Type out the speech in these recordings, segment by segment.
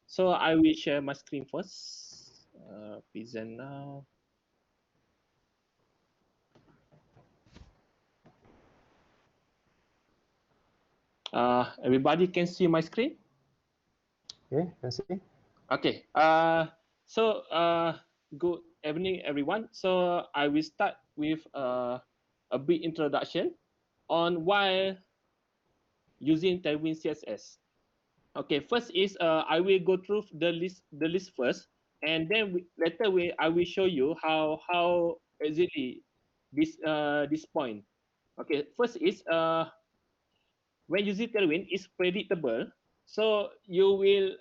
So I will share my screen first. Present now. Everybody can see my screen? Okay, can see. Okay. Good evening, everyone. So I will start with a big introduction on why using Tailwind CSS. Okay. First is I will go through the list first, and then I will show you how easily this point. Okay. First is when using Tailwind is predictable, so you will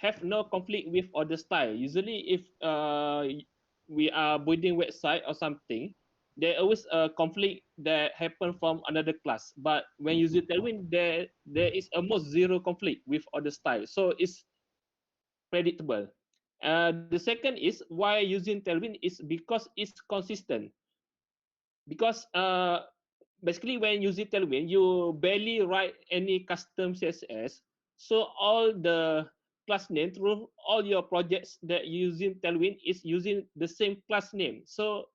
have no conflict with other style. Usually, if we are building website or something, there always a conflict that happen from another class. But when using Tailwind, there is almost zero conflict with other style. So it's predictable. The second is why using Tailwind is because it's consistent. Because basically when using Tailwind, you barely write any custom CSS. So all the class name through all your projects that you using Tailwind is using the same class name. So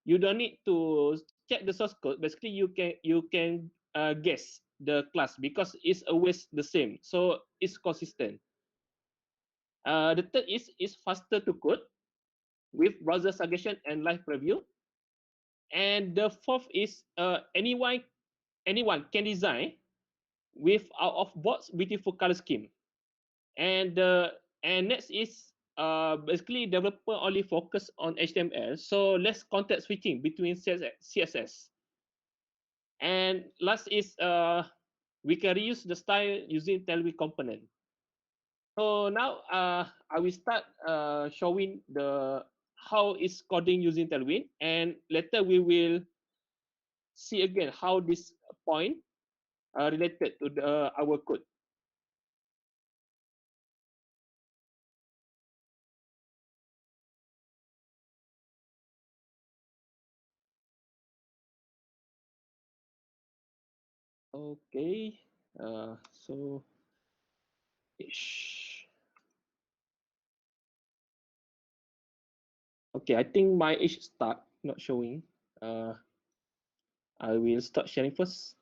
you don't need to check the source code. Basically, you can guess the class because it's always the same. So it's consistent. The third is faster to code with browser suggestion and live preview. And the fourth is anyone can design with out of box beautiful color scheme. And next is basically developer only focus on HTML, so less context switching between CSS. And last is we can reuse the style using Tailwind component. So now I will start showing the how is coding using Tailwind, and later we will see again how this point related to our code. Okay, so ish. Okay, I think my ish start not showing. Uh, I will start sharing first.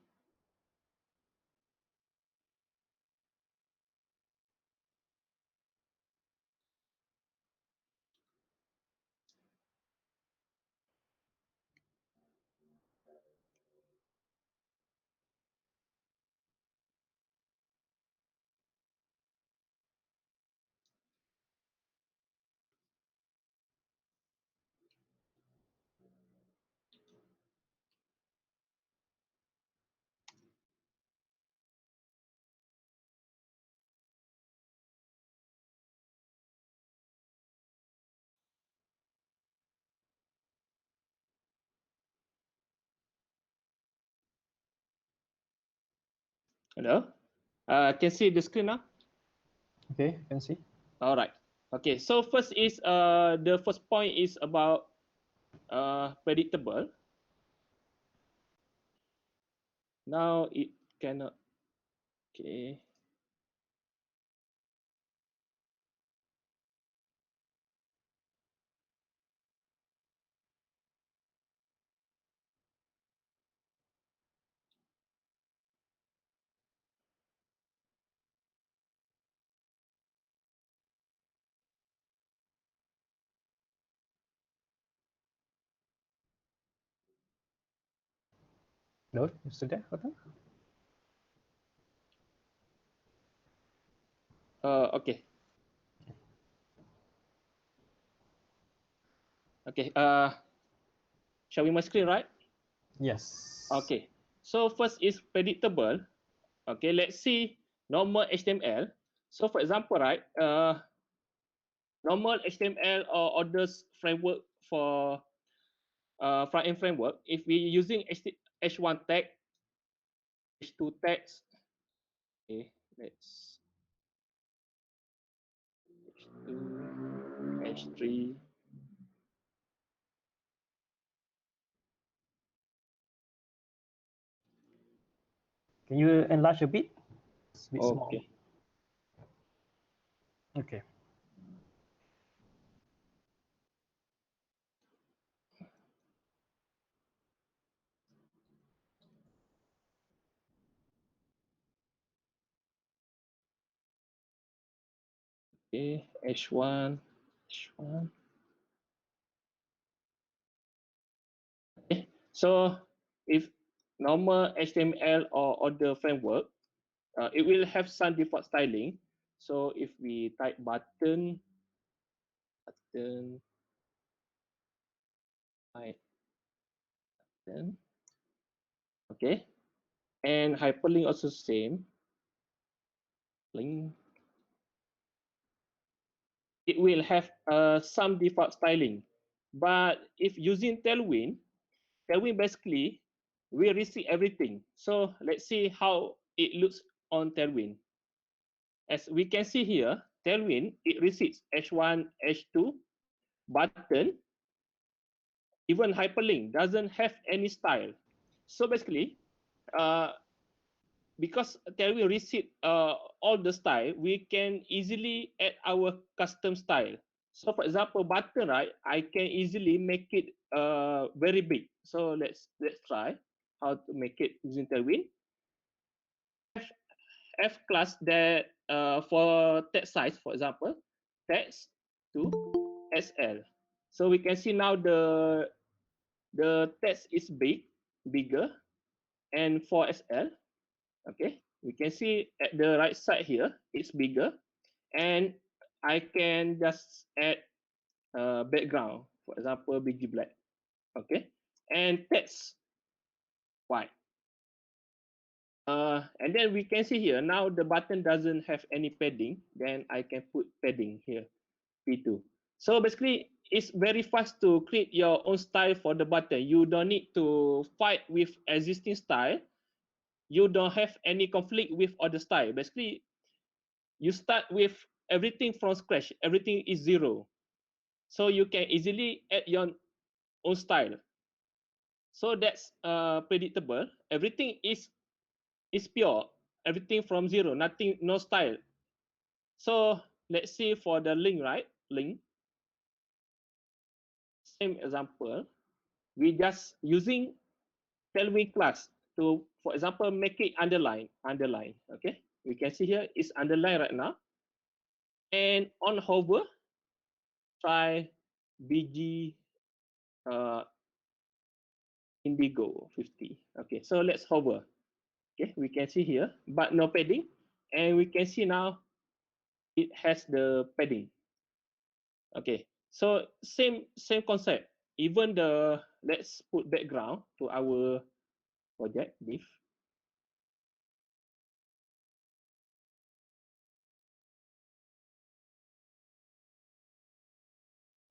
Hello. Can see the screen now. Okay, can see. All right. Okay. So first is the first point is about predictable. Now it cannot. Okay. No, you still there, Fathur? Okay. Okay. Showing my screen, right? Yes. Okay. So first is predictable. Okay. Let's see normal HTML. So for example, right? Normal HTML or others framework for front-end framework, if we using H1 tag, H2 tags, okay, let's H2, H3. Can you enlarge a bit? It's a bit small. Okay. Okay. Okay, H1, H1. Okay, so if normal HTML or other framework, it will have some default styling. So if we type button, type button, okay, and hyperlink also same. Link, it will have some default styling. But if using Tailwind basically will receive everything. So let's see how it looks on Tailwind. As we can see here, Tailwind, it receives H1, H2, button, even hyperlink doesn't have any style. So basically, uh, because Tailwind receive all the style, we can easily add our custom style. So for example, button, right? I can easily make it very big. So let's try how to make it using Tailwind. F class that for text size, for example, text to SL. So we can see now the text is bigger, and for SL, okay, we can see at the right side here, it's bigger, and I can just add background, for example, BG black, okay, and text white. And then we can see here now the button doesn't have any padding. Then I can put padding here, P2. So basically, it's very fast to create your own style for the button. You don't need to fight with existing style. You don't have any conflict with other style. Basically, you start with everything from scratch. Everything is zero. So you can easily add your own style. So that's predictable. Everything is pure. Everything from zero. Nothing, no style. So let's see for the link, right? Link. Same example. We just using Tailwind class to, for example, make it underline. Okay. We can see here it's underlined right now. And on hover, try BG Indigo 50. Okay, so let's hover. Okay, we can see here, but no padding. And we can see now it has the padding. Okay, so same concept. Even the, let's put background to our project div.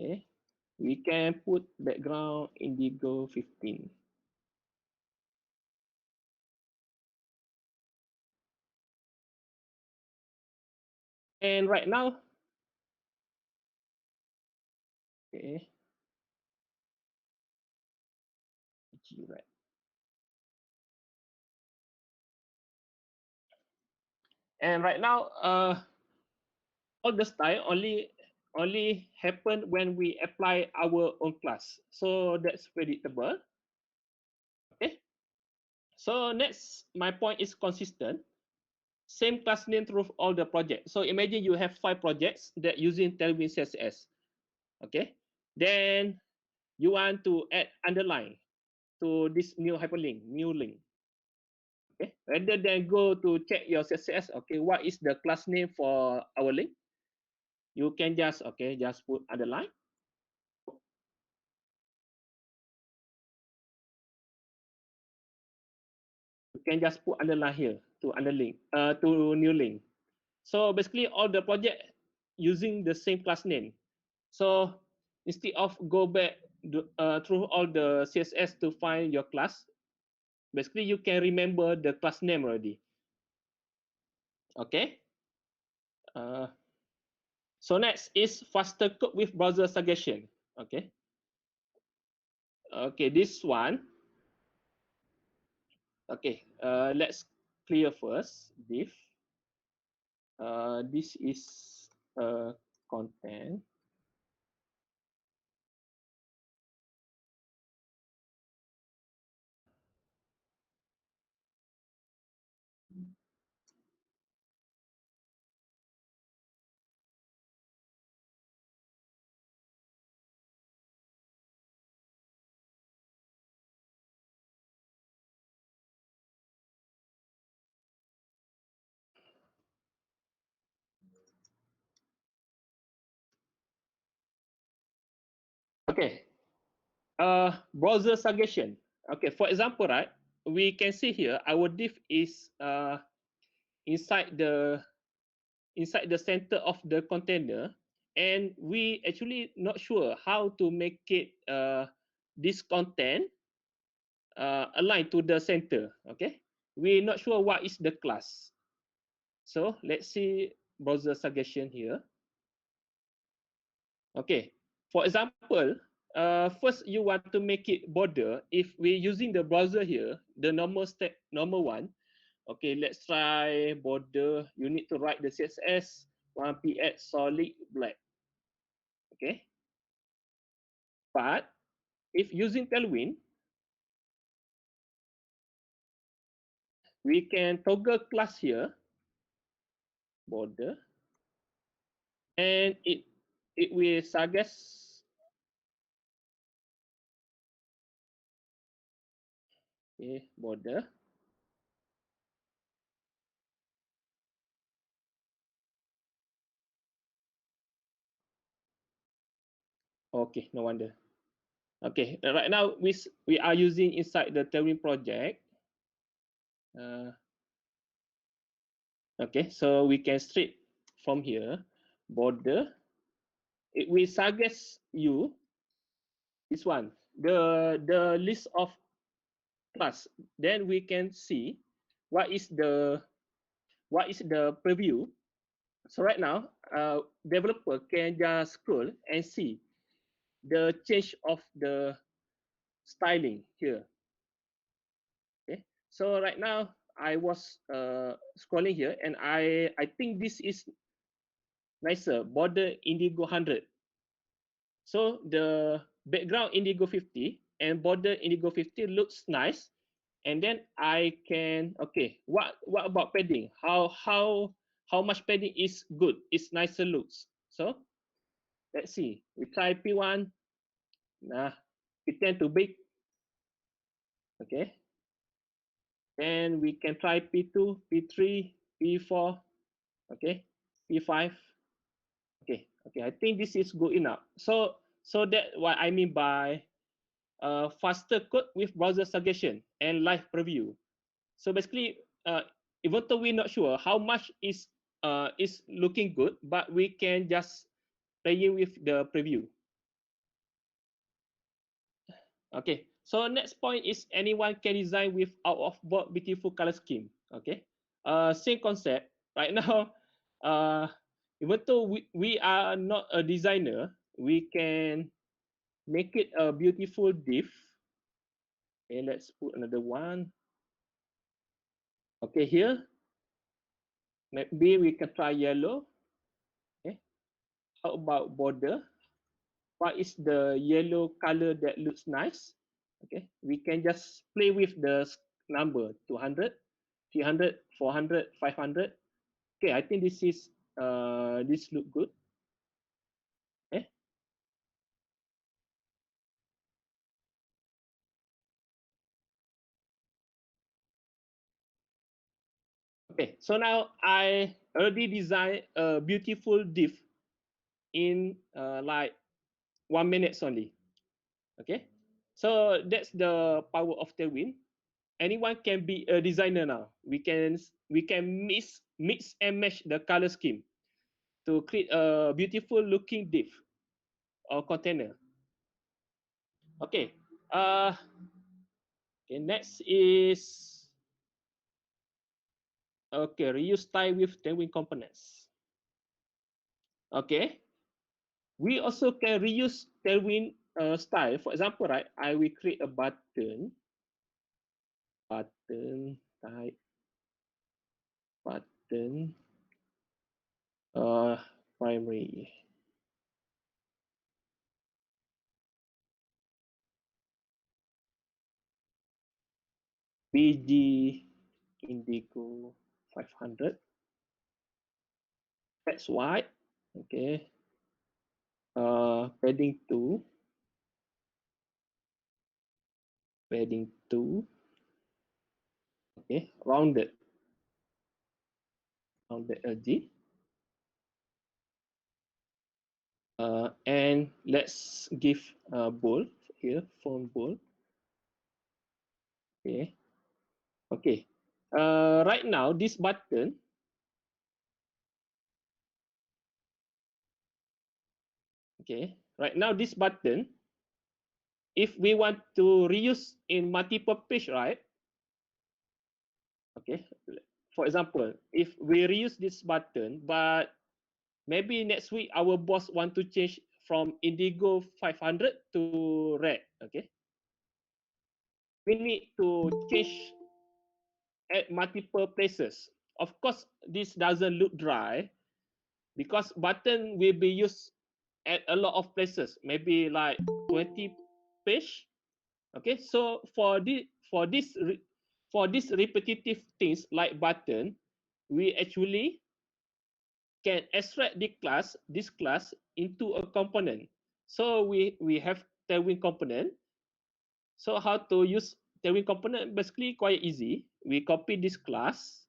Okay, we can put background Indigo 15. And right now, okay, right. And right now, all the style only happen when we apply our own class. So that's predictable. Okay. So next, my point is consistent. Same class name through all the projects. So imagine you have 5 projects that using Tailwind CSS. Okay. Then you want to add underline to this new hyperlink, new link. Okay. Rather than go to check your CSS, okay, what is the class name for our link? You can just, okay, just put underline. You can just put underline here to underlink, to new link. So basically all the project using the same class name. So instead of go back through all the CSS to find your class, basically you can remember the class name already. Okay. So next is faster code with browser suggestion. Okay. Okay, this one. Okay, let's clear first div. This is content. Okay, browser suggestion. Okay, for example, right, we can see here our div is inside the center of the container, and we actually not sure how to make it this content align to the center. Okay, we're not sure what is the class. So let's see browser suggestion here. Okay, for example, first you want to make it border. If we're using the browser here, the normal one. Okay, let's try border. You need to write the CSS 1px solid black. Okay, but if using Tailwind, we can toggle class here, border, and it will suggest border. Okay, no wonder. Okay, right now we are using inside the Tailwind project. Okay, so we can straight from here, border. It will suggest you this one, the list of class. Then we can see what is the preview. So right now, developer can just scroll and see the change of the styling here. Okay, so right now I was scrolling here, and I think this is nicer, border indigo 100. So the background indigo 50 and border indigo 50 looks nice. And then I can, okay, what about padding? How much padding is good? It's nicer looks. So let's see. We try P1. Nah, P10 too big. Okay. And we can try P2, P3, P4. Okay. P5. Okay. Okay. I think this is good enough. So that what I mean by faster code with browser suggestion and live preview. So basically, even though we're not sure how much is looking good, but we can just playing with the preview. Okay. So next point is anyone can design with out of box beautiful color scheme. Okay. Same concept. Right now, even though we are not a designer, we can make it a beautiful div. Okay, let's put another one. Okay, here maybe we can try yellow. Okay, how about border? What is the yellow color that looks nice? Okay, we can just play with the number 200, 300, 400, 500. Okay, I think this is this look good. Okay. Okay, so now I already designed a beautiful div in like 1 minute only. Okay, so that's the power of Tailwind. Anyone can be a designer now. We can mix and match the color scheme to create a beautiful looking div or container. Okay. Okay. Next is okay, reuse style with Tailwind components. Okay. We also can reuse Tailwind style. For example, right, I will create a button type button. primary. BG Indigo 500. That's white. Okay. Padding 2. Padding 2. Okay. Rounded LG. And let's give bold here, font bold. Okay. Okay. Right now, this button, okay. Right now, this button, if we want to reuse in multiple page, right? Okay. For example, if we reuse this button, but maybe next week our boss want to change from Indigo 500 to red, okay? We need to change at multiple places. Of course, this doesn't look dry because button will be used at a lot of places, maybe like 20 page. Okay, so for this repetitive things like button, we actually can extract this class into a component. So we have Tailwind component. So how to use Tailwind component? Basically quite easy. We copy this class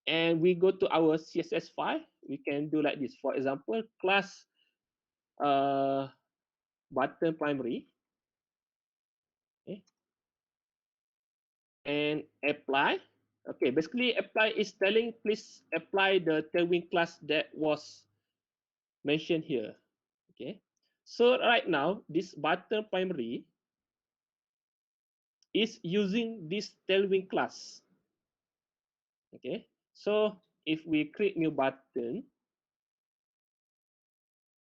and we go to our CSS file. We can do like this. For example, class button primary. Okay. And apply. Okay, basically apply is telling please apply the Tailwind class that was mentioned here. Okay, so right now this button primary is using this Tailwind class. Okay, so if we create new button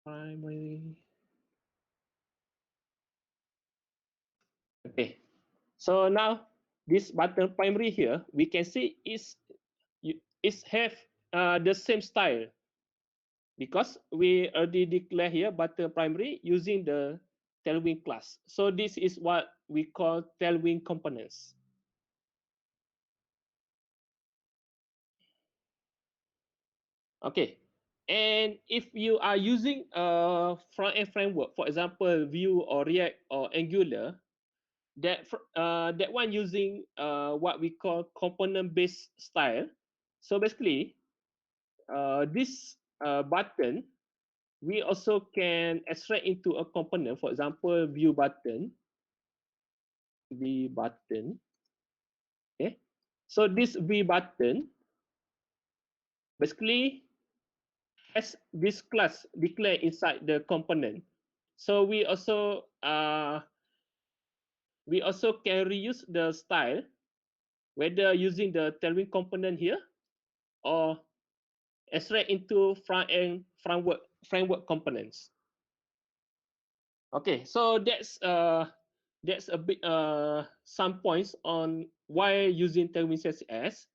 primary. Okay, so now this button primary here, we can see is have the same style because we already declare here button primary using the Tailwind class. So this is what we call Tailwind components. Okay, and if you are using a front-end framework, for example, Vue or React or Angular, that one using what we call component-based style. So basically, this button we also can extract into a component. For example, view button, V button. Okay, so this V button basically has this class declared inside the component. So we also can reuse the style, whether using the Tailwind component here or extract into front-end framework components. Okay, so that's a bit some points on why using Tailwind CSS.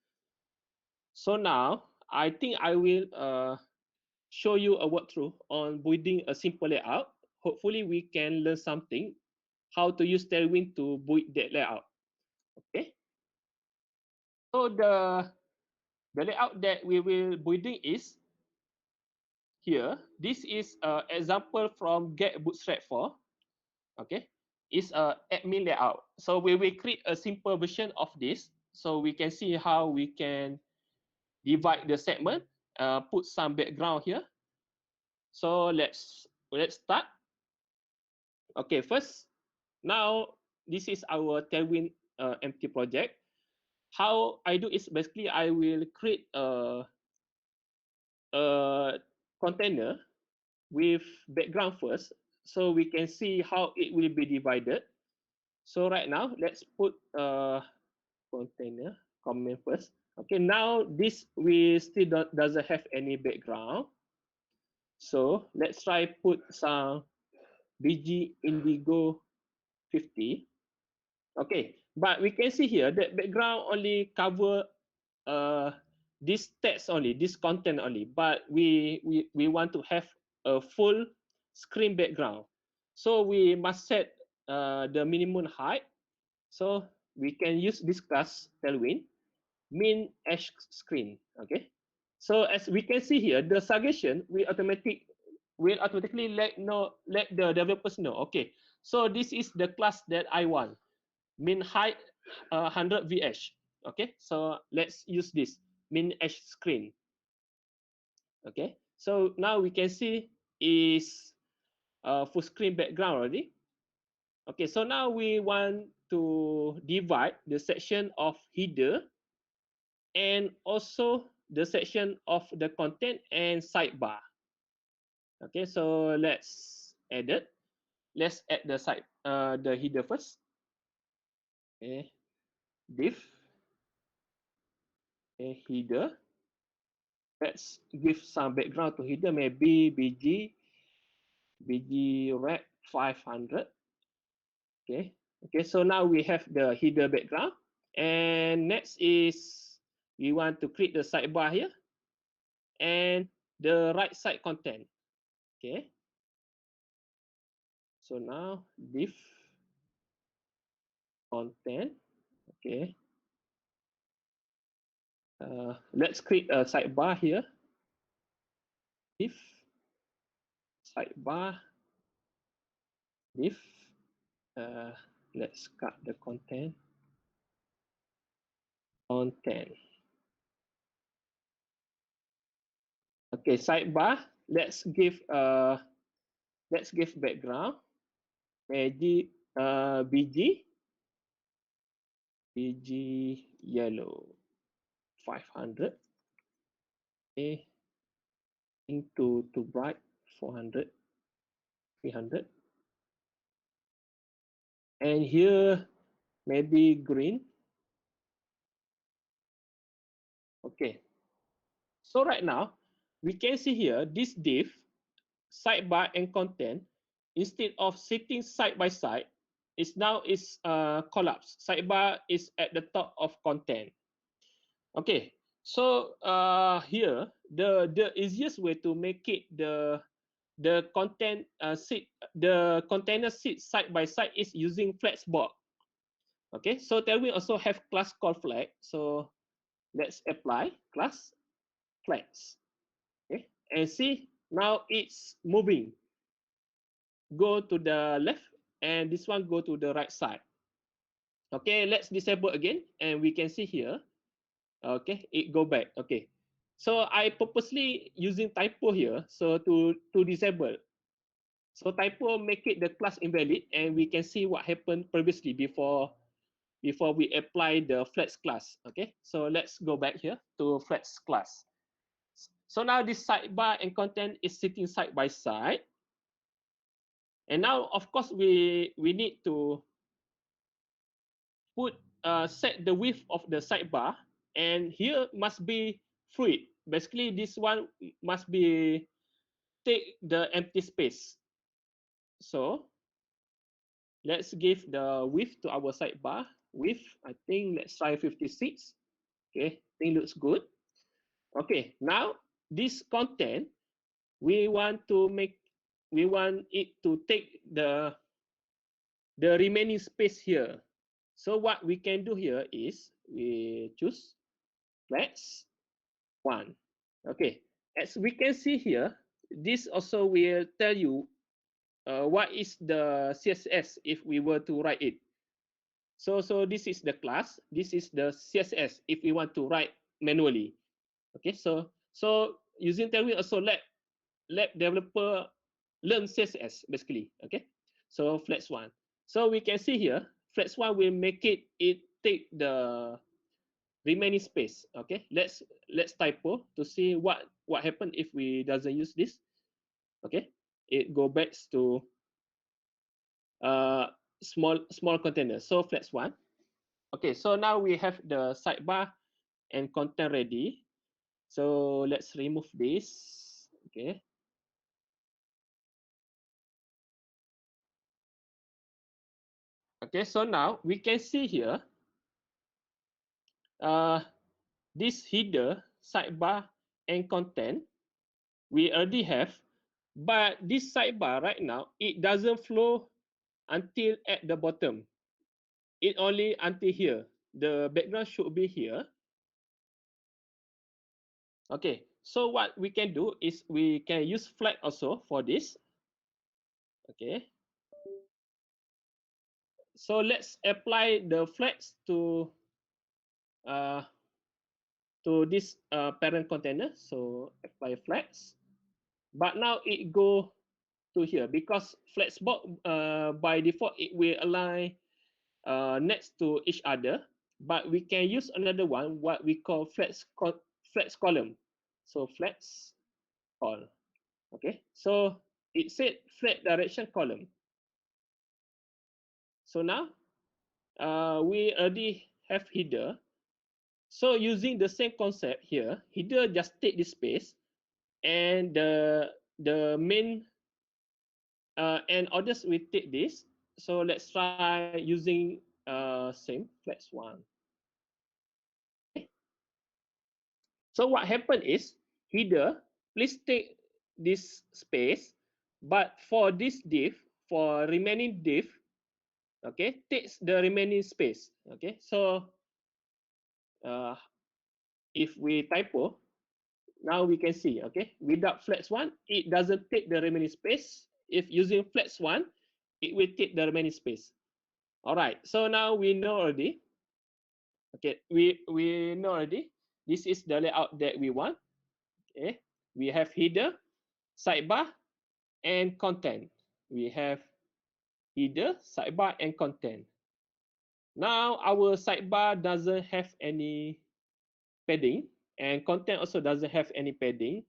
So now I think I will show you a walkthrough on building a simple layout. Hopefully we can learn something how to use Tailwind to build that layout. Okay. So the layout that we will building is here. This is an example from Get Bootstrap 4. Okay. It's a admin layout. So we will create a simple version of this so we can see how we can divide the segment, put some background here. So let's start. Okay, first, now this is our Tailwind empty project. How I do is basically I will create a container with background first, so we can see how it will be divided. So right now, let's put a container comment first. Okay, now this we still doesn't have any background. So let's try put some BG Indigo 50. Okay, but we can see here that background only cover this text only, this content only, but we want to have a full screen background. So we must set the minimum height. So we can use this class Tailwind min edge screen. Okay. So as we can see here, the suggestion will automatically let the developers know. Okay. So this is the class that I want. Min height 100 VH. Okay. So let's use this min edge screen. Okay. So now we can see is full screen background already. Okay. So now we want to divide the section of header and also the section of the content and sidebar. Okay, so let's add it. Let's add the header first. Okay, div, okay, header. Let's give some background to header, maybe bg rep 500. Okay, okay. So now we have the header background, and next is we want to create the sidebar here and the right side content. Okay. So now div content. Okay. Let's create a sidebar here. Div sidebar div. Let's cut the content. Content. Okay, sidebar. Let's give background. Bg bg yellow 500. Okay, into to bright 400 300. And here maybe green. Okay. So right now we can see here this div sidebar and content, instead of sitting side by side, is now collapsed. Sidebar is at the top of content. Okay, so here the easiest way to make it the content the container sit side by side is using flexboard. Okay, so then we also have class called flex. So let's apply class flex. Okay, and see now it's moving. Go to the left, and this one go to the right side. Okay, let's disable again, and we can see here. Okay, it go back. Okay, so I purposely using typo here, so to disable. So typo make it the class invalid, and we can see what happened previously before we apply the flex class. Okay, so let's go back here to flex class. So now this sidebar and content is sitting side by side. And now, of course, we need to set the width of the sidebar, and here must be fluid. Basically, this one must be take the empty space. So let's give the width to our sidebar. Width, I think let's try 56. Okay, I think looks good. Okay, now this content we want it to take the remaining space here. So what we can do here is we choose flex 1. Okay, as we can see here, this also will tell you what is the CSS if we were to write it. So this is the class, this is the CSS if we want to write manually. Okay, so using Tailwind also let developer learn CSS basically. Okay, so flex 1. So we can see here, flex 1 will make it take the remaining space. Okay, let's typo to see what happened if we doesn't use this. Okay, it go back to small container. So flex 1. Okay, so now we have the sidebar and content ready. So let's remove this. Okay. Okay, so now we can see here this header sidebar and content we already have, but this sidebar right now, it doesn't flow until at the bottom. It only until here. The background should be here. Okay, so what we can do is we can use flag also for this. Okay, so let's apply the flags uh, to this parent container. So apply flags, but now it go to here because flexbox by default it will align next to each other, but we can use another one what we call flex column. So flex call. Okay, so it said flex direction column. So now we already have header. So using the same concept here, header just take this space and the main and others will take this. So let's try using same flex one. Okay. So what happened is header, please take this space, but for this div, for remaining div, okay, takes the remaining space. Okay, so uh, if we typo, now we can see, okay, without flex one, it doesn't take the remaining space. If using flex one, it will take the remaining space. All right, so now we know already. Okay, we know already. This is the layout that we want. Okay, we have header, sidebar, and content. We have header, sidebar, and content. Now our sidebar doesn't have any padding, and content also doesn't have any padding.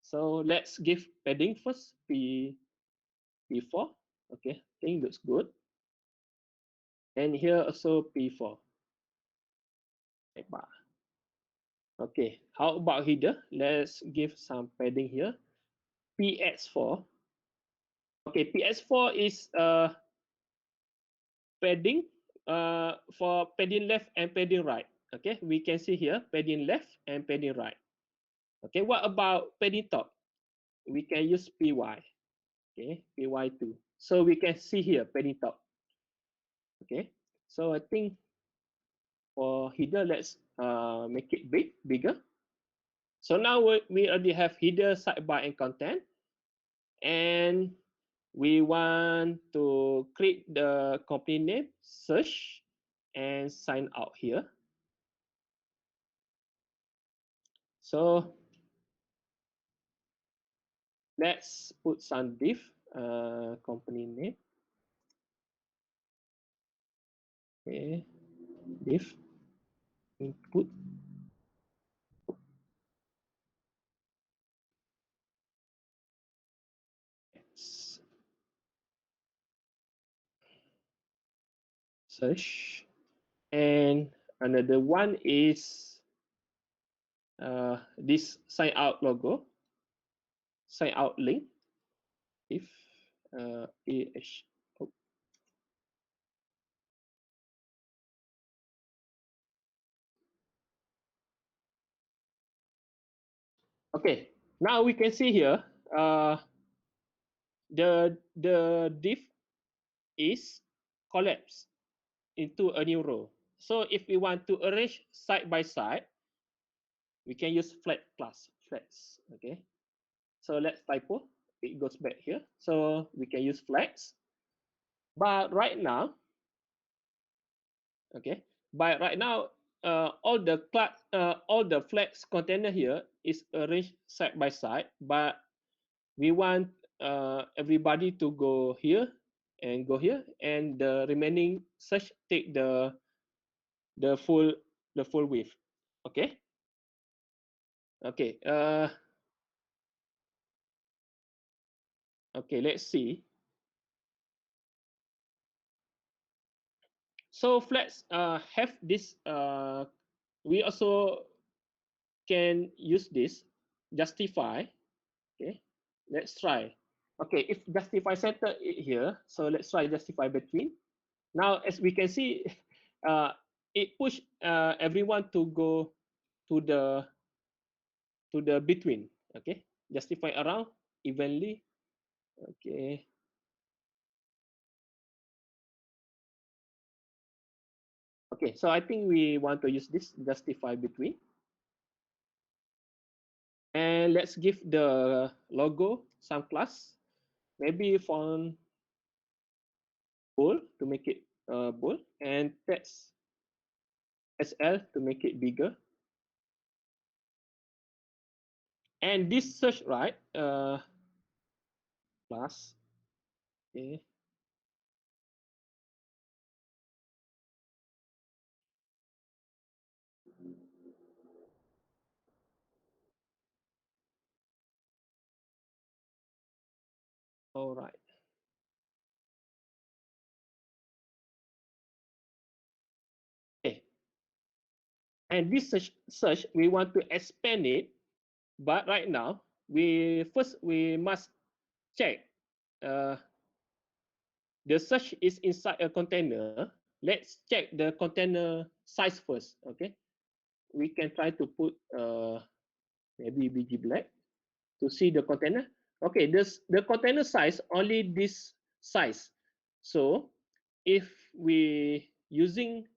So let's give padding first. P4. Okay, I think looks good. And here also P4. Sidebar. Okay, how about header? Let's give some padding here. PS4. Okay, PS4 is padding for padding left and padding right. Okay, we can see here padding left and padding right. Okay, what about padding top? We can use PY. Okay, PY2. So we can see here padding top. Okay, so I think for header, let's make it bigger. So now we already have header, sidebar, and content. And we want to create the company name, search, and sign out here. So let's put some div, company name. Okay, div, input. Search. And another one is this sign out logo, sign out link. If oh. Okay, now we can see here the div is collapsed into a new row. So if we want to arrange side by side, we can use flat class, flex. Okay, so let's typo. It goes back here. So we can use flex. But right now, okay, but right now, all the flex container here is arranged side by side. But we want everybody to go here and go here, and the remaining search take the full width. Okay. Okay. Okay. Let's see. So flex have this. We also can use this justify. Okay. Let's try. Okay. If justify center here, so let's try justify between. Now, as we can see, it push everyone to go to the to the between. Okay, justify around evenly. Okay. Okay, so I think we want to use this justify between. And let's give the logo some class. Maybe font bold to make it bold, and text SL to make it bigger. And this search right class. Okay. All right. Okay. And this search we want to expand it, but right now we must check the search is inside a container. Let's check the container size first. Okay, we can try to put maybe BG black to see the container. Okay, the container size only this size. So if we using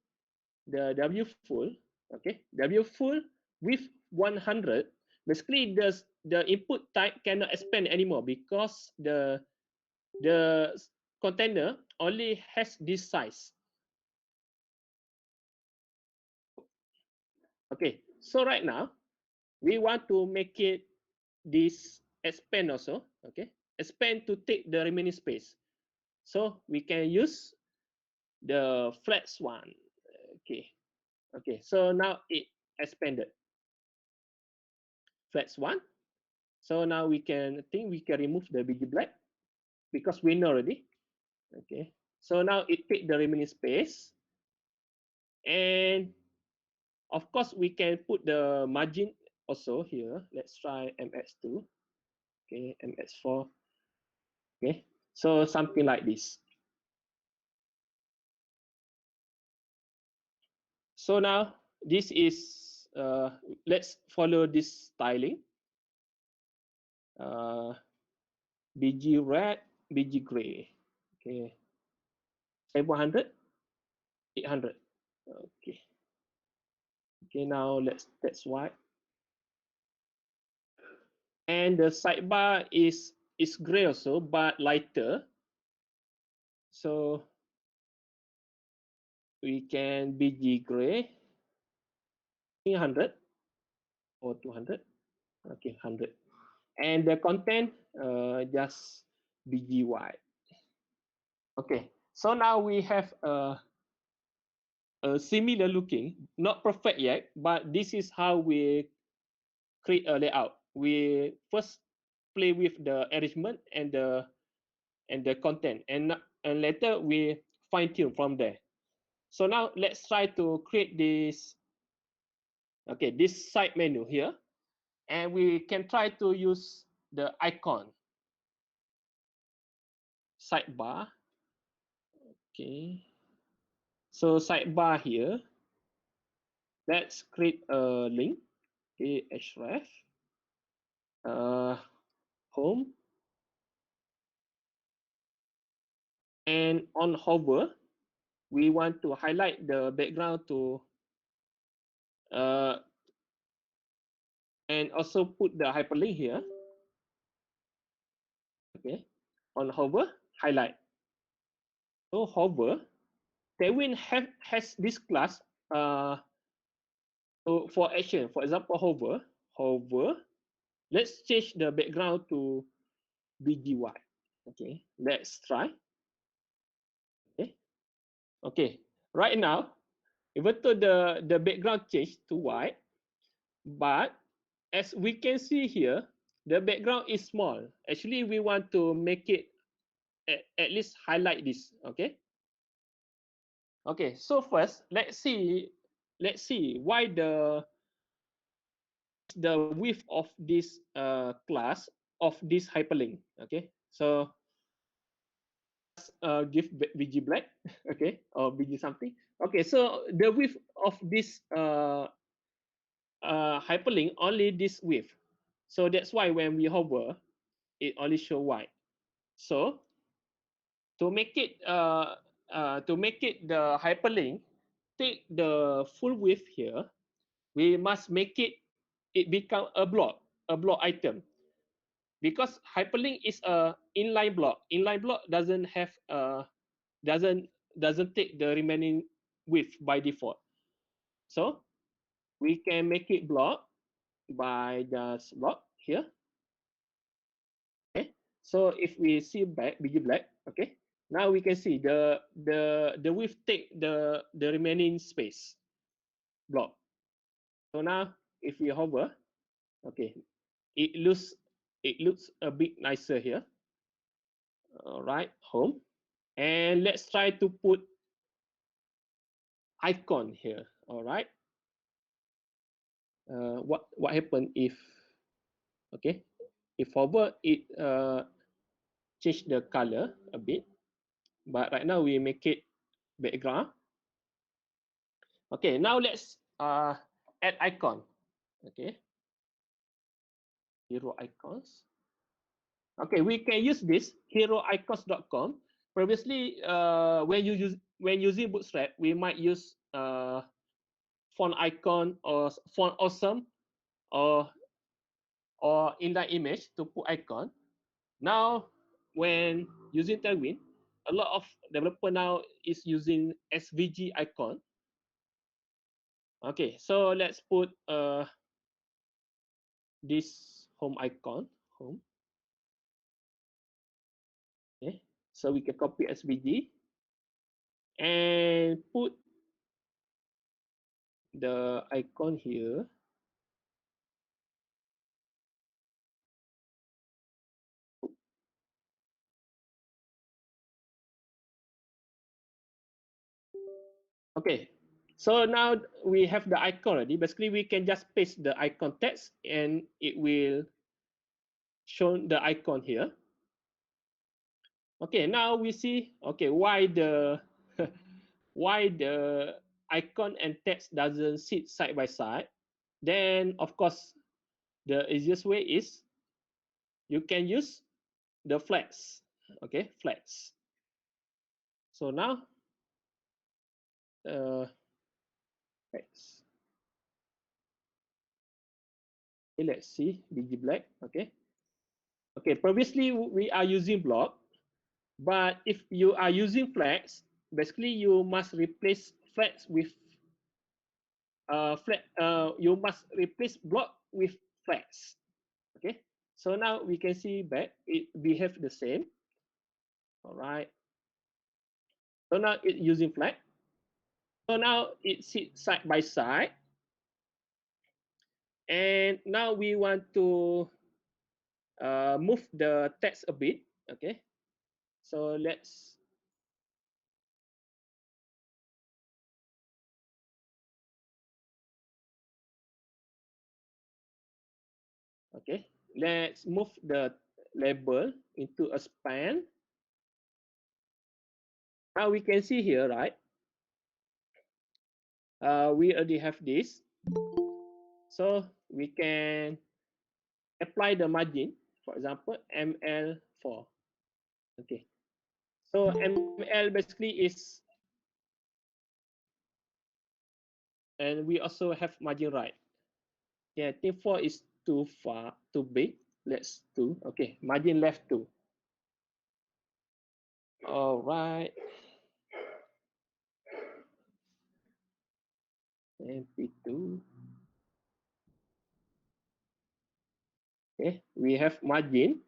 the W full, okay, W full with 100, basically the input type cannot expand anymore because the container only has this size. Okay, so right now we want to make it this expand also. Okay, expand to take the remaining space. So we can use the flex one. Okay, okay. So now it expanded. Flex one. So now we can I think we can remove the BG black because we know already. Okay. So now it take the remaining space, and of course we can put the margin also here. Let's try MX2. Okay, MX4. Okay, so something like this. So now this is let's follow this styling. BG red, BG gray. Okay, 700, 800. Okay. Okay, now that's white. And the sidebar is gray also, but lighter. So we can BG gray, 300 or 200. Okay, 100. And the content just BG white. Okay, so now we have a similar looking, not perfect yet, but this is how we create a layout. We first play with the arrangement and the content, and later we fine tune from there. So now let's try to create this. Okay, this side menu here, and we can try to use the icon sidebar. Okay, so sidebar here. Let's create a link. Okay, href. Home, and on hover we want to highlight the background to and also put the hyperlink here. Okay, on hover highlight. So hover, Tailwind has this class so for action. For example, hover. Let's change the background to BGY. Okay, let's try. Okay, okay. Right now, even though the background changed to white, but as we can see here, the background is small. Actually, we want to make it at least highlight this. Okay. Okay. So first, let's see why the width of this class of this hyperlink. Okay. So give BG black. Okay, or BG something. Okay. So the width of this hyperlink only this width. So that's why when we hover, it only show white. So to make it the hyperlink, take the full width here. We must make it become a block item, because hyperlink is a inline block. Inline block doesn't have doesn't take the remaining width by default. So we can make it block by just block here. Okay. So if we see back bg black, okay, now we can see the width take the remaining space block. So now if we hover, okay, it looks a bit nicer here. All right, home, and let's try to put icon here. All right, what happened if, okay, if hover, it change the color a bit, but right now we make it background. Okay, now let's add icon. Okay, hero icons. Okay, we can use this heroicons.com. Previously, when using Bootstrap, we might use font icon or font awesome or inline image to put icon. Now, when using Tailwind, a lot of developer now is using Svg Icon. Okay, so let's put this home icon, home. Okay, so we can copy Svg and put the icon here. Okay, so now we have the icon already. Basically, we can just paste the icon text and it will show the icon here. Okay, now we see, okay, why the why the icon and text doesn't sit side by side. Then of course the easiest way is you can use the flex. Okay, flex. So now flex. Okay, let's see bg black. Okay, okay, previously we are using block, but if you are using flex, basically you must replace flex with you must replace block with flex. Okay, so now we can see back it behave the same. All right, so now it's using flex. So now it sits side by side, and now we want to move the text a bit. Okay, so let's okay, let's move the label into a span. Now we can see here, right? We already have this, so we can apply the margin. For example, ML4. Okay, so ML basically is, and we also have margin right. Yeah, I think 4 is too far, too big. Let's 2. Okay, margin left 2. All right. MP2. Okay, we have margin,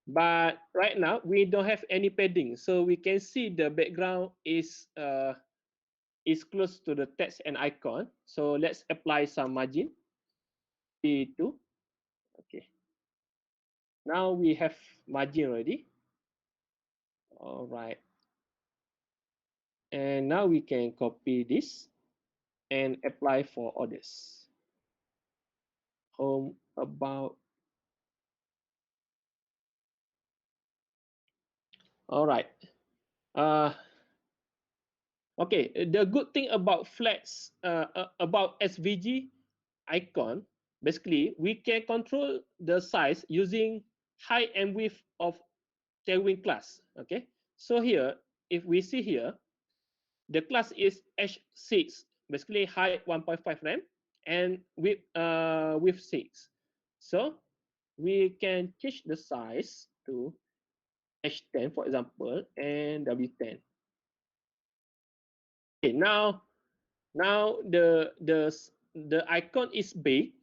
but right now we don't have any padding, so we can see the background is close to the text and icon. So let's apply some margin. P2. Okay. Now we have margin already. All right. And now we can copy this and apply for others. Home, about. All right. Okay. The good thing about Flex, about Svg Icon, basically we can control the size using height and width of Tailwind class. Okay, so here if we see here, the class is h6, basically height 1.5 rem and width 6. So we can change the size to h10 for example and w10. Okay, now the icon is big,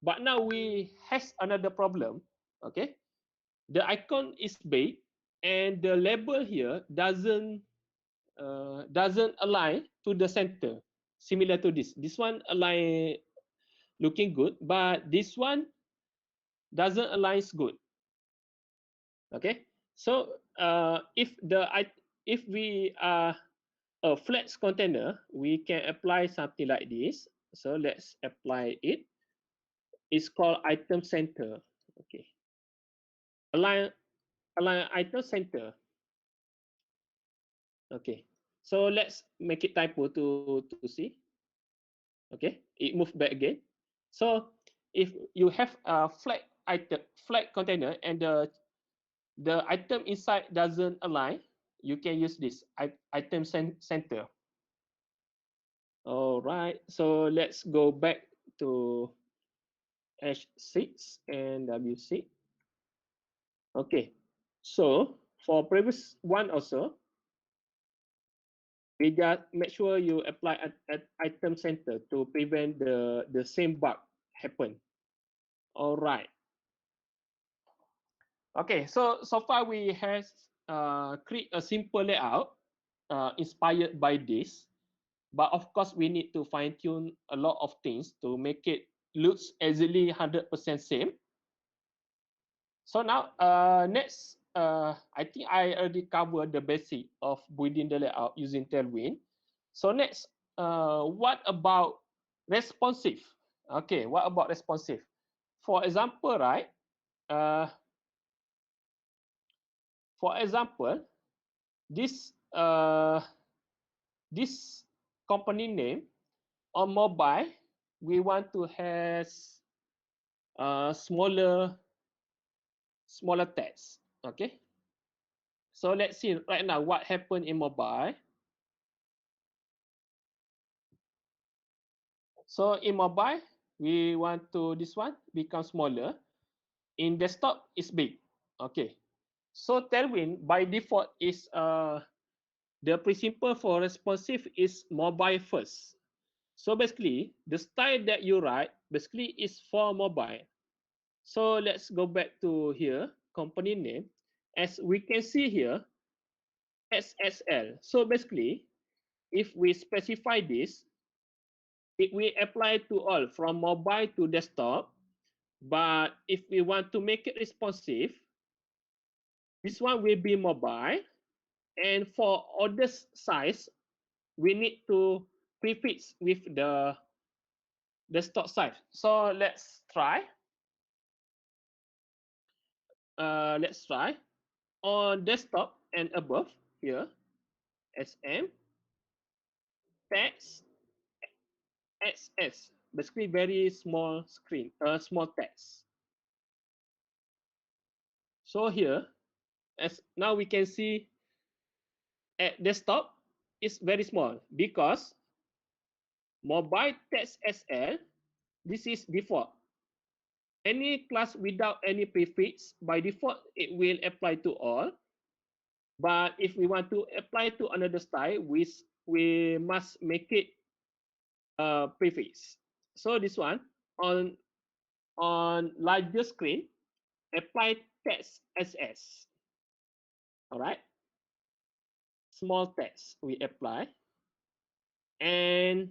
but now we has another problem. Okay, the icon is big and the label here doesn't align to the center, similar to this one align looking good, but this one doesn't align good. Okay, so if we are a flat container, we can apply something like this. So let's apply it. It's called item center. Okay, align item center. Okay, so let's make it typo to see. Okay, it moved back again. So if you have a flat container and the item inside doesn't align, you can use this item center. All right, so let's go back to H6 and W6. Okay, so for previous one also, we just make sure you apply at item center to prevent the same bug happen. All right. Okay, so far we have create a simple layout inspired by this, but of course we need to fine tune a lot of things to make it looks easily 100% same. So now next, I think I already covered the basic of building the layout using Tailwind. So next, what about responsive? Okay, what about responsive? For example, right? Uh, for example, this this company name on mobile, we want to have smaller text. Okay, so let's see right now what happened in mobile. So in mobile, we want to this one become smaller. In desktop, it's big. Okay. So Tailwind by default is the principle for responsive is mobile first. So basically, the style that you write basically is for mobile. So let's go back to here, company name. As we can see here, SSL. So basically, if we specify this, it will apply to all from mobile to desktop. But if we want to make it responsive, this one will be mobile. And for other size, we need to prefix with the desktop size. So let's try. Let's try on desktop and above here, SM, text, XS, basically very small screen, small text. So here, as now we can see at desktop is very small because mobile text SL, this is default. Any class without any prefix, by default, it will apply to all. But if we want to apply to another style, we must make it prefix. So this one on larger screen, apply text SS. All right. Small text we apply. And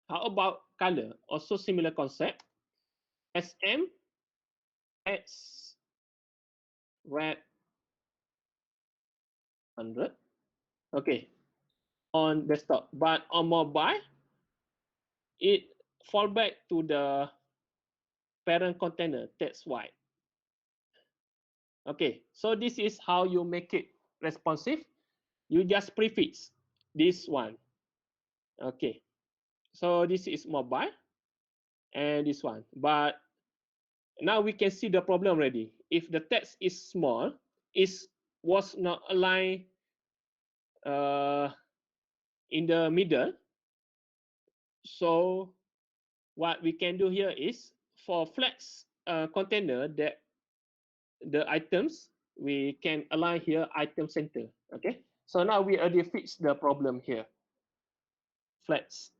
how about color? Also similar concept. SM, X, red, 100. Okay, on desktop. But on mobile, it fall back to the parent container. That's why. Okay, so this is how you make it responsive. You just prefix this one. Okay, so this is mobile. and this one. But now we can see the problem already. If the text is small, it was not aligned in the middle. So what we can do here is for flex container that the items we can align here item center. Okay, so now we already fixed the problem here. Flex.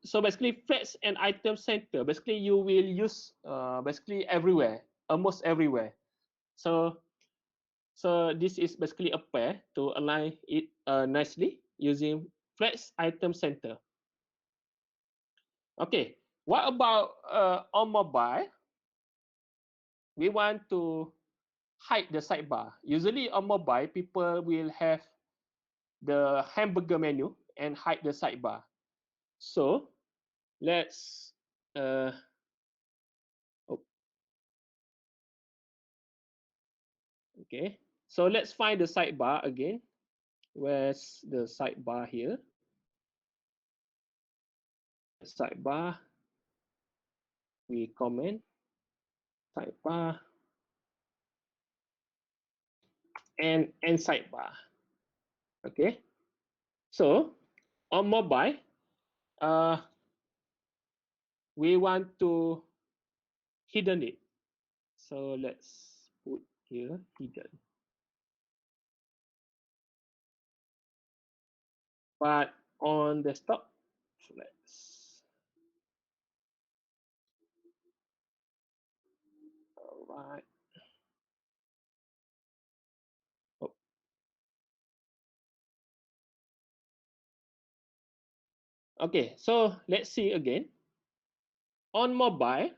So basically flex and item center, basically you will use basically everywhere, almost everywhere. So this is basically a pair to align it nicely using flex item center. Okay, what about on mobile? We want to hide the sidebar. Usually on mobile, people will have the hamburger menu and hide the sidebar. So let's okay. So let's find the sidebar again. Where's the sidebar here? Sidebar. We comment sidebar and sidebar. Okay. So on mobile, we want to hidden it. So let's put here hidden. But on desktop, let's. All right. Oh. Okay, so let's see again. On mobile,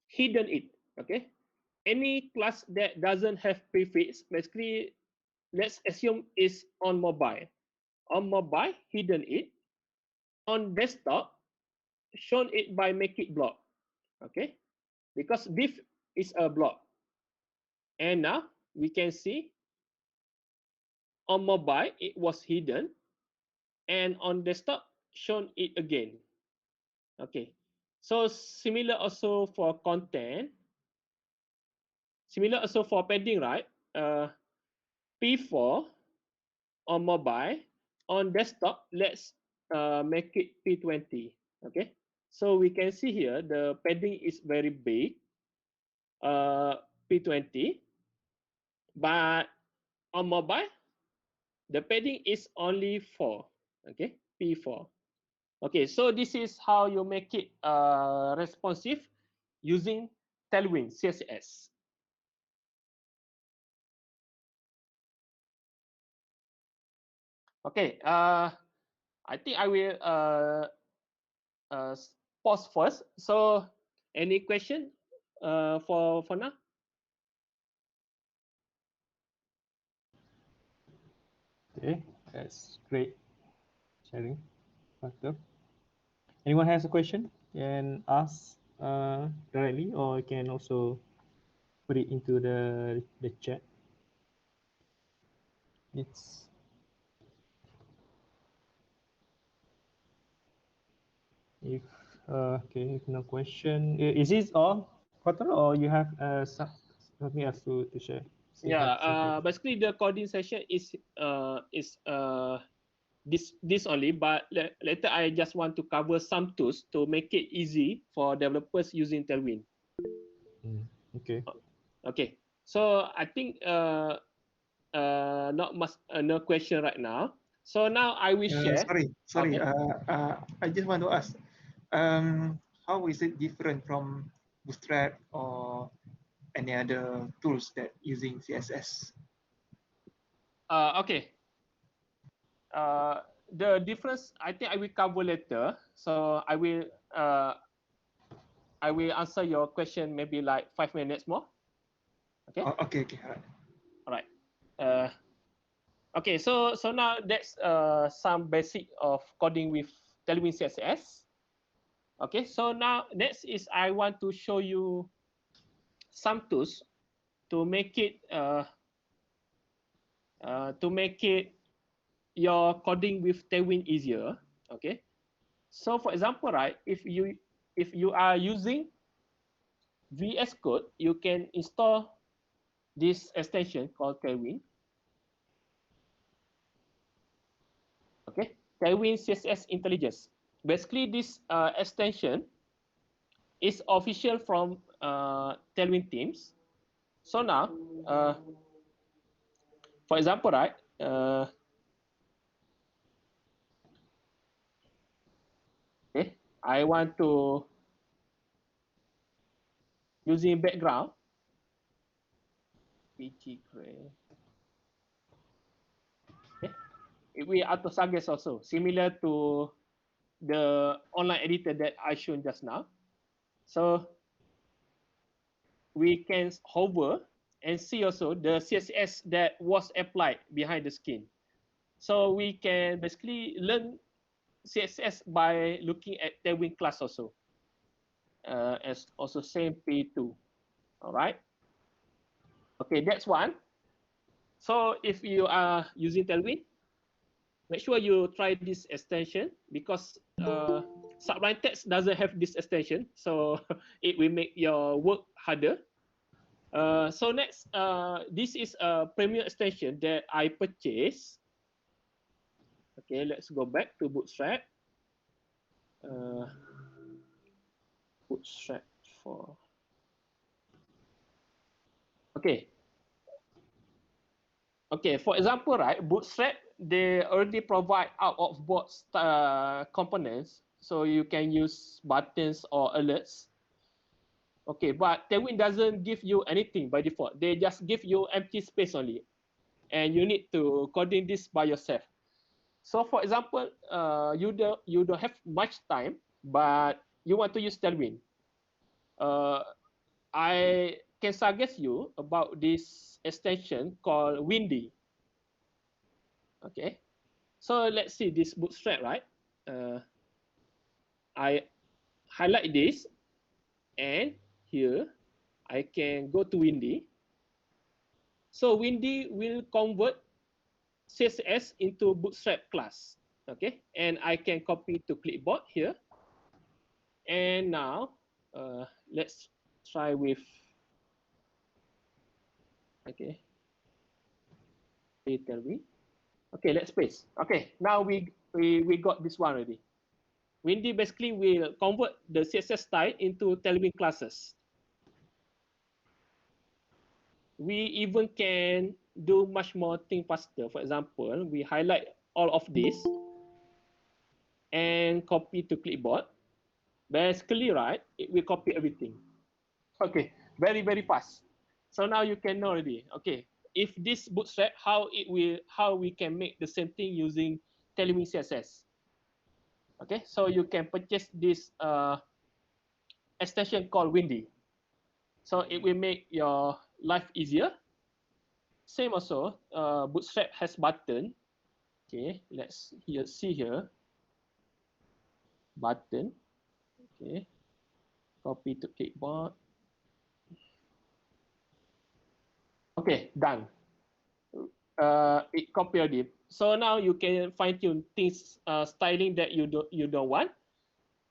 hidden it. Okay, any class that doesn't have prefix, basically, let's assume is on mobile. On mobile, hidden it. On desktop, shown it by make it block. Okay, because div is a block. And now we can see on mobile it was hidden, and on desktop shown it again. Okay, so similar also for content. Similar also for padding, right? P4 on mobile. On desktop, let's make it P20. Okay, so we can see here the padding is very big, P20, but on mobile, the padding is only 4. Okay, P4. Okay, so this is how you make it responsive using Tailwind CSS. Okay, I think I will pause first. So, any question for now? Okay, that's great sharing, Fathur. Anyone has a question? Can ask directly, or you can also put it into the chat. It's if okay, if no question, is this all, Fathur, or you have something else to share? Yeah, basically the coding session is this only, but later I just want to cover some tools to make it easy for developers using Tailwind. Okay. Okay, so I think not much no question right now. So now I will share. Sorry. Okay. I just want to ask, how is it different from Bootstrap or any other tools that using CSS? Okay. The difference, I think I will cover later. So I will answer your question maybe like 5 minutes more. Okay. Oh, okay. All right. Okay. So now that's some basic of coding with Tailwind CSS. Okay. So now next is I want to show you some tools to make it your coding with Tailwind easier. Okay. So for example, right, if you are using VS Code, you can install this extension called Tailwind. Okay, Tailwind CSS Intelligence. Basically, this extension is official from Tailwind teams. So now, for example, right, okay, I want to using background, PG gray. Okay, we auto suggest also similar to the online editor that I shown just now. So we can hover and see also the CSS that was applied behind the skin. So we can basically learn CSS by looking at Tailwind class also. As also same P2. All right. Okay, that's one. So if you are using Tailwind, make sure you try this extension because Sublime Text doesn't have this extension, so it will make your work harder. So next, this is a premium extension that I purchased. Okay, let's go back to Bootstrap. Bootstrap for. Okay. Okay, for example, right, Bootstrap, they already provide out-of-box components, so you can use buttons or alerts. Okay, but Tailwind doesn't give you anything by default. They just give you empty space only, and you need to coding this by yourself. So, for example, you don't have much time, but you want to use Tailwind. I can suggest you about this extension called Windy. Okay, so let's see this Bootstrap, right? I highlight this, and here I can go to Windy. So Windy will convert CSS into Bootstrap class. Okay, and I can copy to clipboard here. And now let's try with, okay, tell me. Okay, let's paste. Okay, now we got this one already. Windy basically will convert the CSS style into Tailwind classes. We even can do much more thing faster. For example, we highlight all of this and copy to clipboard. Basically, right, it will copy everything. Okay, very, very fast. So now you can know already. Okay, if this Bootstrap, how we can make the same thing using Tailwind CSS. Okay, so you can purchase this extension called Windy. So it will make your life easier. Same also, Bootstrap has button. Okay, let's see here. Button. Okay, copy to clipboard. Okay, done. It copy already. So now you can fine tune things, styling that you don't want.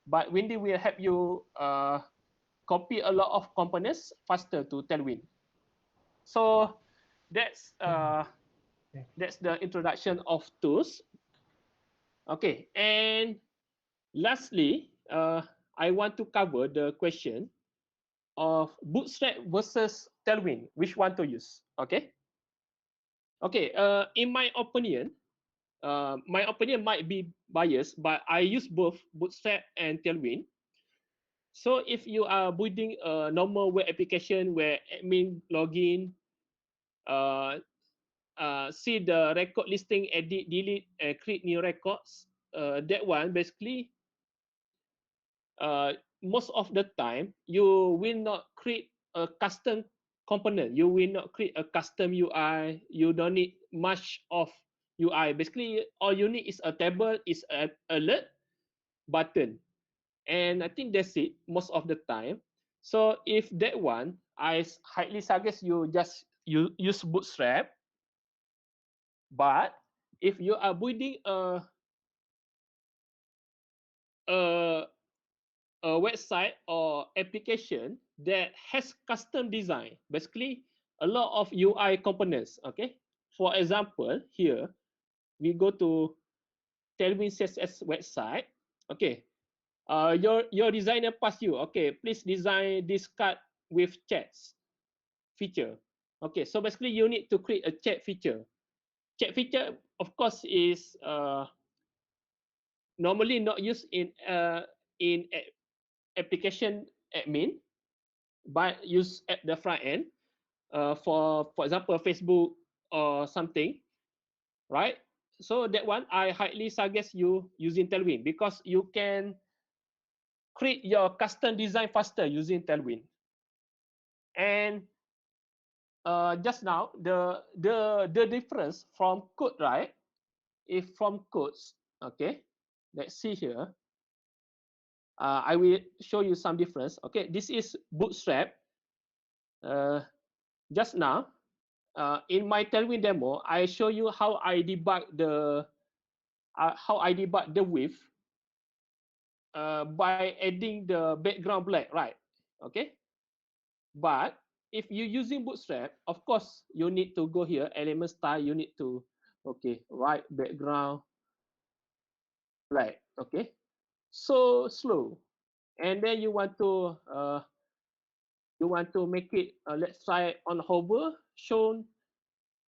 But Windy will help you copy a lot of components faster to Tailwind. So that's the introduction of tools. Okay, and lastly, I want to cover the question of Bootstrap versus Tailwind. Which one to use? Okay. Okay. In my opinion might be biased, but I use both Bootstrap and Tailwind. So if you are building a normal web application where admin login, see the record listing, edit, delete, create new records, that one basically, most of the time you will not create a custom component. You will not create a custom UI. You don't need much of UI. Basically, all you need is a table, is an alert button, and I think that's it most of the time. So if that one, I highly suggest you just use Bootstrap. But if you are building a a website or application that has custom design, basically a lot of UI components. Okay, for example, here we go to Tailwind CSS website. Okay, your designer pass you. Okay, please design this card with chats feature. Okay, so basically you need to create a chat feature. Chat feature, of course, is normally not used in application admin, but used at the front end for example Facebook or something, right? So that one I highly suggest you using Tailwind because you can create your custom design faster using Tailwind. And just now the difference from code, right? If from codes, okay, let's see here. I will show you some difference. Okay, this is Bootstrap. Just now, in my Tailwind demo, I show you how I debug the width by adding the background black, right? Okay, but if you're using Bootstrap, of course you need to go here, element style. You need to write background black. Okay, so slow, and then you want to make it. Let's try on hover shown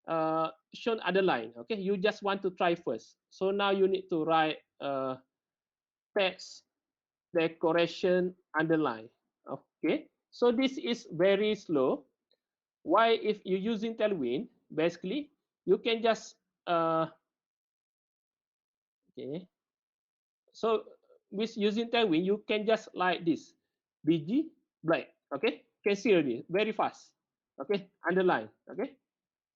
underline. Okay, you just want to try first. So now you need to write text decoration underline. Okay, so this is very slow. Why? If you're using Tailwind, basically you can just okay. So with using Tailwind, you can just like this, BG black. Okay, can see already very fast. Okay, underline. Okay,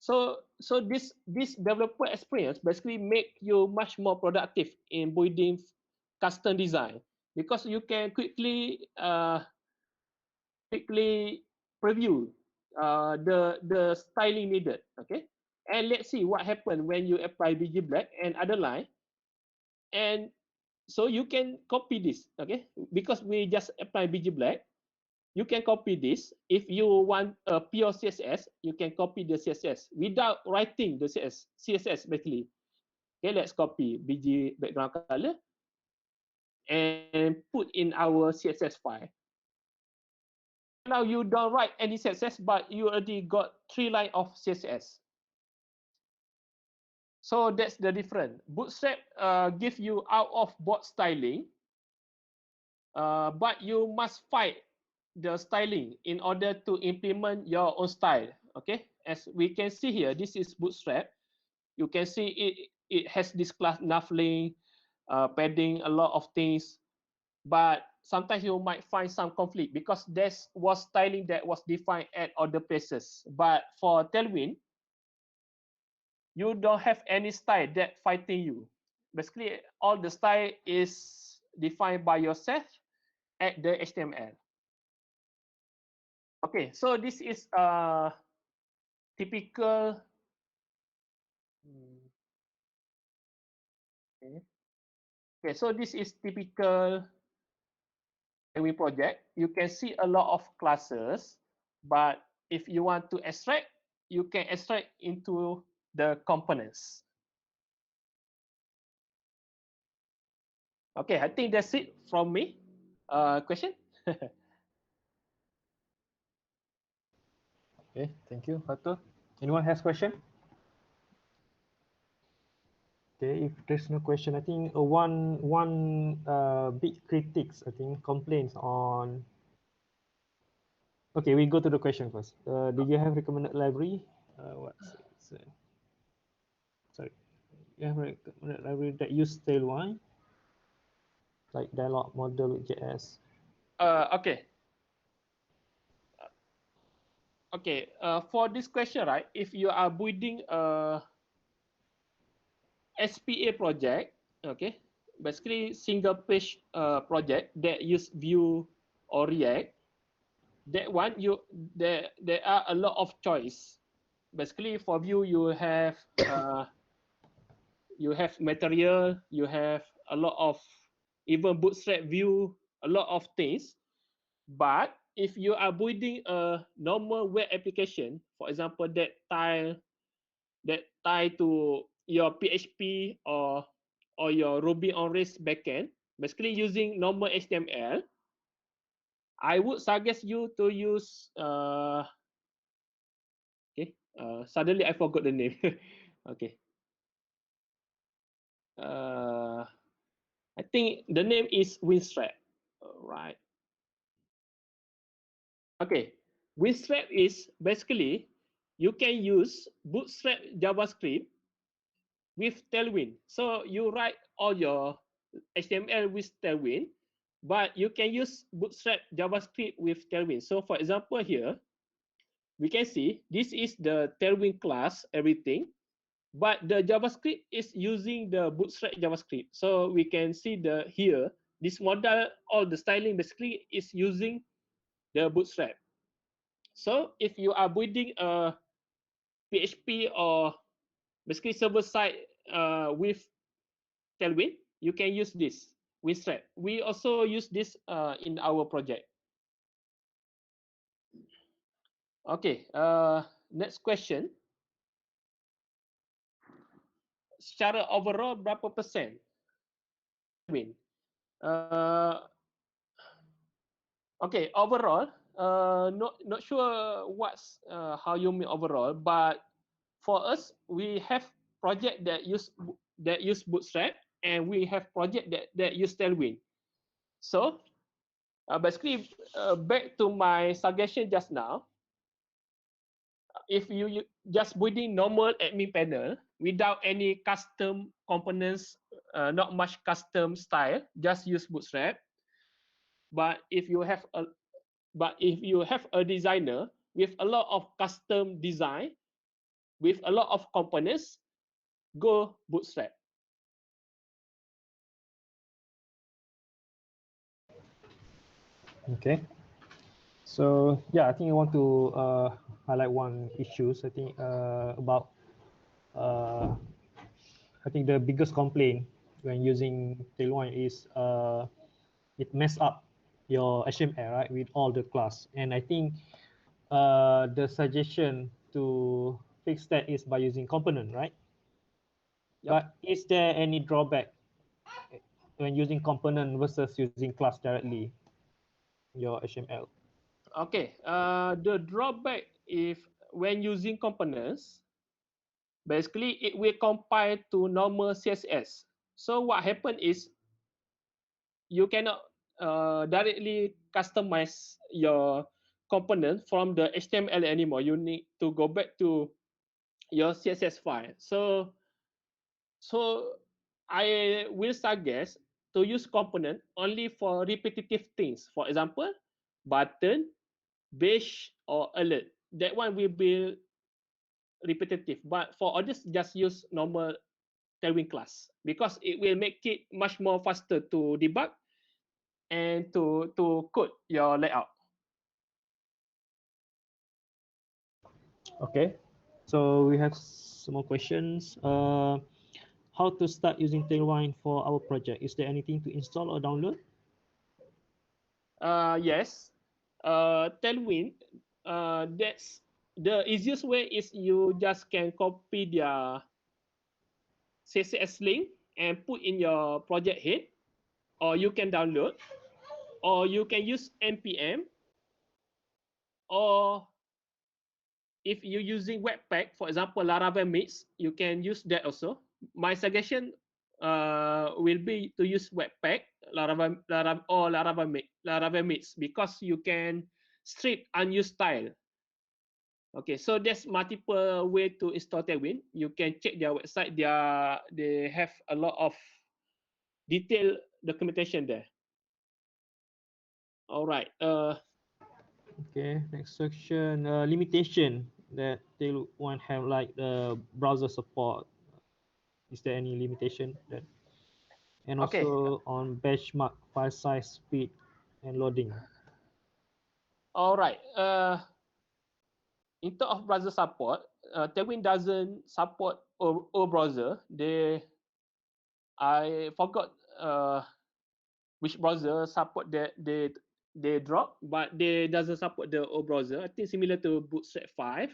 so this developer experience basically make you much more productive in building custom design because you can quickly preview the styling needed. Okay, and let's see what happened when you apply BG black and underline. And so you can copy this. Okay, because we just apply BG black, you can copy this. If you want a pure CSS, you can copy the CSS without writing the CSS basically. Okay, let's copy BG background color and put in our CSS file. Now you don't write any CSS, but you already got 3 lines of CSS. So that's the difference. Bootstrap gives you out of box styling, but you must fight the styling in order to implement your own style. Okay, as we can see here, this is Bootstrap. You can see it has this class nuffling, padding, a lot of things, but sometimes you might find some conflict because there was styling that was defined at other places. But for Tailwind, you don't have any style that fighting you. Basically, all the style is defined by yourself at the HTML. Okay, so this is a typical. Okay, so this is typical Tailwind project. You can see a lot of classes, but if you want to extract, you can extract into the components. Okay, I think that's it from me. Question? Okay, thank you, Fathur. Anyone has question? Okay, if there's no question, I think one big critics, I think, complaints on. Okay, we go to the question first. Do you have recommended library? What's it? Sorry, you have recommended library that use Tailwind, like dialog model with JS? Okay. Okay. For this question, right? If you are building a SPA project, okay, basically single page project that use Vue or React, that one there are a lot of choice. Basically for Vue you have material, you have a lot of even Bootstrap view a lot of things. But if you are building a normal web application, for example, that tie to your PHP or your Ruby on Rails backend, basically using normal HTML, I would suggest you to use okay. Suddenly I forgot the name. Okay. I think the name is Winstrap. Right. Okay. Winstrap is basically you can use Bootstrap JavaScript with Tailwind. So you write all your HTML with Tailwind, but you can use Bootstrap JavaScript with Tailwind. So for example here, we can see this is the Tailwind class, everything, but the JavaScript is using the Bootstrap JavaScript. So we can see the here, this model, all the styling basically is using the Bootstrap. So if you are building a PHP or basically server side with Tailwind, you can use this Winstrap. We also use this in our project. Okay, next question. Secara overall berapa persen Tailwind? Okay, overall, not sure what's how you mean overall, but for us, we have project that use Bootstrap, and we have project that use Tailwind. So basically, back to my suggestion just now, if you just building normal admin panel without any custom components, not much custom style, just use Bootstrap. But if you have a designer with a lot of custom design, with a lot of components, go Bootstrap. Okay. So yeah, I think I want to highlight one issues. I think about I think the biggest complaint when using Tailwind is it mess up your HTML, right, with all the class. And I think the suggestion to fix that is by using component, right? Yep. But is there any drawback when using component versus using class directly your HTML? Okay. The drawback if when using components, basically it will compile to normal CSS. So what happened is you cannot directly customize your component from the HTML anymore. You need to go back to your CSS file. So I will suggest to use component only for repetitive things. For example, button, badge, or alert. That one will be repetitive. But for others, just use normal Tailwind class because it will make it much more faster to debug and to code your layout. Okay, so we have some more questions. How to start using Tailwind for our project? Is there anything to install or download? Yes, Tailwind. That's the easiest way is you just can copy their CSS link and put in your project head, or you can download, or you can use npm, or if you're using Webpack, for example, Laravel Mix, you can use that also. My suggestion will be to use Webpack, Laravel Mix because you can strip unused style. Okay, so there's multiple way to install Tailwind. You can check their website. They have a lot of detailed documentation there. All right. Okay, next section. Limitation that Tailwind have, like the browser support. Is there any limitation that? And Okay. also on benchmark file size, speed, and loading. All right. In terms of browser support, Tailwind doesn't support all browser. I forgot which browser support that they drop, but they doesn't support the old browser. I think similar to Bootstrap 5.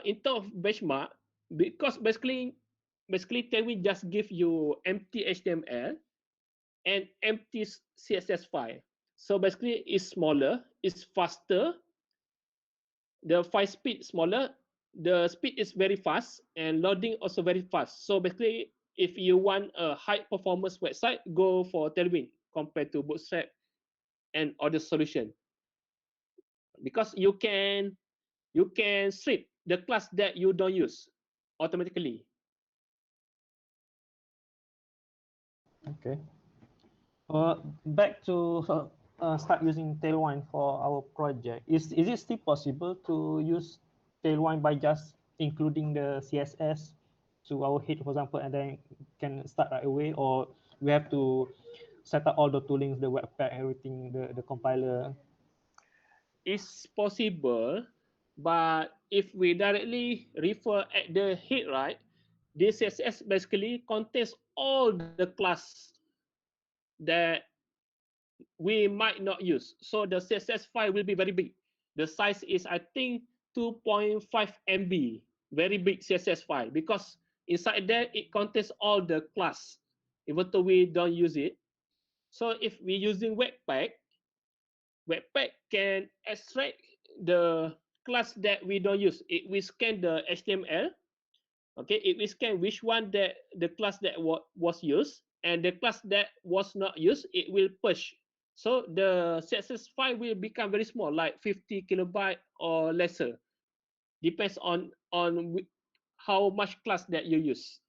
In terms of benchmark, because basically Tailwind just give you empty HTML and empty CSS file. So basically, it's smaller, it's faster, the file speed smaller, the speed is very fast, and loading also very fast. So basically, if you want a high performance website, go for Tailwind compared to Bootstrap and other solution, because you can strip the class that you don't use automatically. Okay. Back to start using Tailwind for our project. Is it still possible to use Tailwind by just including the CSS to our head, for example, and then can start right away, or we have to set up all the toolings, the webpack, everything, the compiler? It's possible, but if we directly refer at the head, right, this CSS basically contains all the class that we might not use. So the CSS file will be very big. The size is, I think, 2.5 MB, very big CSS file, because inside there it contains all the class, even though we don't use it. So if we're using Webpack, Webpack can extract the class that we don't use. It will scan the HTML. Okay, it will scan which one that the class that was used, and the class that was not used, it will push. So the CSS file will become very small, like 50 kilobyte or lesser. Depends on how much class that you use.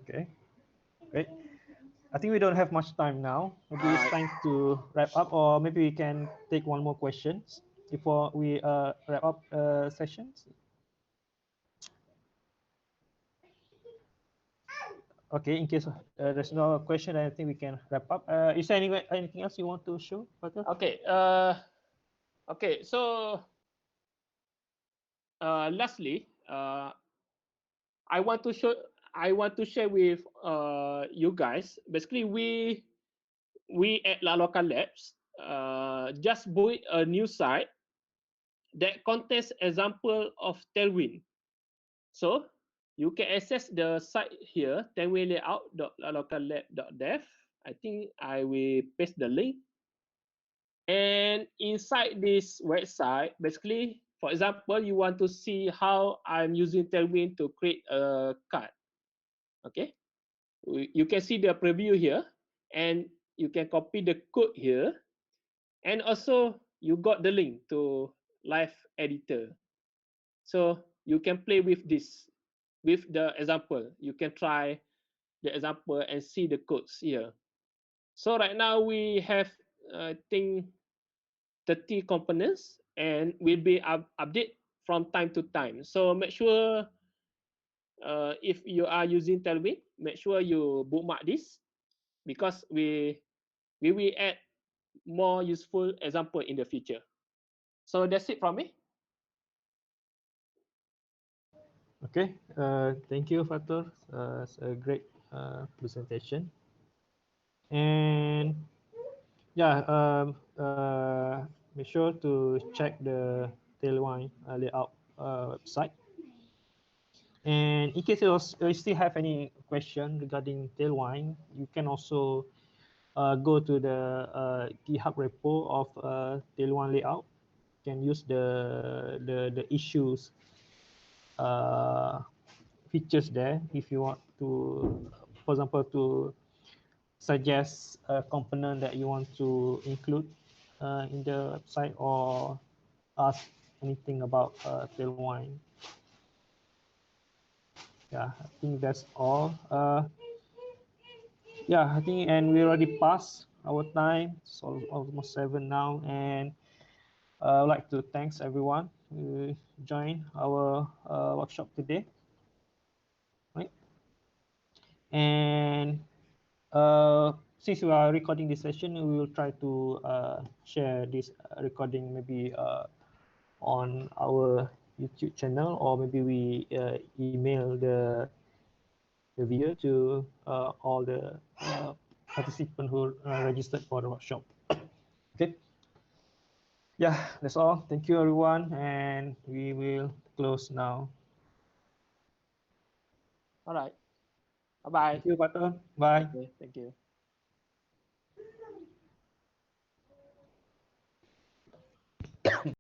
Okay, great. I think we don't have much time now. Maybe it's time to wrap up, or maybe we can take one more questions before we wrap up sessions. Okay, in case there's no question, I think we can wrap up. Is there anything else you want to show, Fathur? Okay. Okay. So, lastly, I want to share with you guys. Basically, we at LaLoka Labs just built a new site that contains example of Tailwind. So you can access the site here, tailwindlayout.lalokalab.dev. I think I will paste the link. And inside this website, basically, for example, you want to see how I'm using Tailwind to create a card. Okay, you can see the preview here, and you can copy the code here, and also you got the link to live editor, so you can play with this, with the example. You can try the example and see the codes here. So right now we have I think 30 components, and will be update from time to time. So make sure if you are using Tailwind, make sure you bookmark this, because we will add more useful example in the future. So that's it from me. Okay, thank you, Fathur. It's a great presentation. And yeah, make sure to check the Tailwind layout website. And in case you still have any question regarding Tailwind, you can also go to the GitHub repo of Tailwind layout. You can use the issues features there if you want to, for example, to suggest a component that you want to include in the website, or ask anything about Tailwind. Yeah, I think that's all. Yeah, I think, and we already passed our time, so almost 7 now, and I would like to thanks everyone who joined our workshop today. Right? And since we are recording this session, we will try to share this recording maybe on our YouTube channel, or maybe we email the reviewer to all the participants who registered for the workshop. Okay. Yeah, that's all. Thank you, everyone, and we will close now. All right. Bye bye. Thank you, Fathur. Bye. Okay, thank you.